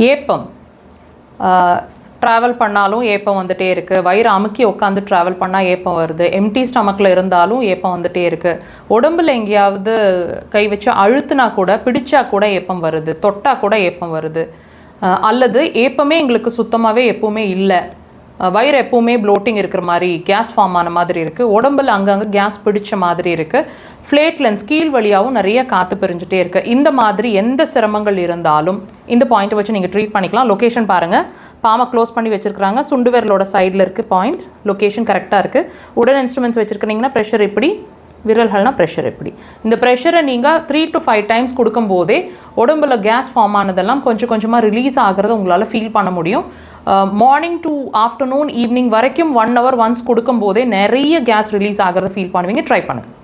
ஏப்பம் ட்ராவல் பண்ணாலும் ஏப்பம் வந்துகிட்டே இருக்குது. வயிறு அமுக்கி உட்காந்து ட்ராவல் பண்ணால் ஏப்பம் வருது. எம்டி ஸ்டமக்கில் இருந்தாலும் ஏப்பம் வந்துகிட்டே இருக்குது. உடம்பில் எங்கேயாவது கை வச்சு அழுத்தினா கூட, பிடிச்சா கூட ஏப்பம் வருது. தொட்டால் கூட ஏப்பம் வருது. அல்லது ஏப்பமே எங்களுக்கு சுத்தமாகவே எப்போவுமே இல்லை. வயிறு எப்போவுமே ப்ளோட்டிங் இருக்கிற மாதிரி, கேஸ் ஃபார்ம் ஆன மாதிரி இருக்குது. உடம்பில் அங்கங்கே கேஸ் பிடிச்ச மாதிரி இருக்குது. ஃப்ளேட்லென்ஸ் கீழ் வழியாகவும் நிறைய காற்று பிரிஞ்சுட்டே இருக்குது. இந்த மாதிரி எந்த சிரமங்கள் இருந்தாலும் இந்த பாயிண்ட்டை வச்சு நீங்கள் ட்ரீட் பண்ணிக்கலாம். லொக்கேஷன் பாருங்கள், பாமை க்ளோஸ் பண்ணி வச்சுருக்காங்க. சுண்டு விரலோட சைடில் இருக்குது பாயிண்ட். லொக்கேஷன் கரெக்டாக இருக்குது. உடன் இன்ஸ்ட்ருமெண்ட்ஸ் வச்சுருக்கீங்கன்னா ப்ரெஷர் எப்படி, விரல்கள்னால் ப்ரெஷர் எப்படி. இந்த ப்ரெஷரை நீங்கள் 3 to 5 டைம்ஸ் கொடுக்கும்போதே உடம்புல கேஸ் ஃபார்ம் ஆனதெல்லாம் கொஞ்சம் கொஞ்சமாக ரிலீஸ் ஆகிறத உங்களால் ஃபீல் பண்ண முடியும். மார்னிங் டு ஆஃப்டர்நூன் ஈவினிங் வரைக்கும் 1 hour ஒன்ஸ் கொடுக்கும்போதே நிறைய கேஸ் ரிலீஸ் ஆகிறத ஃபீல் பண்ணுவீங்க. ட்ரை பண்ணுங்கள்.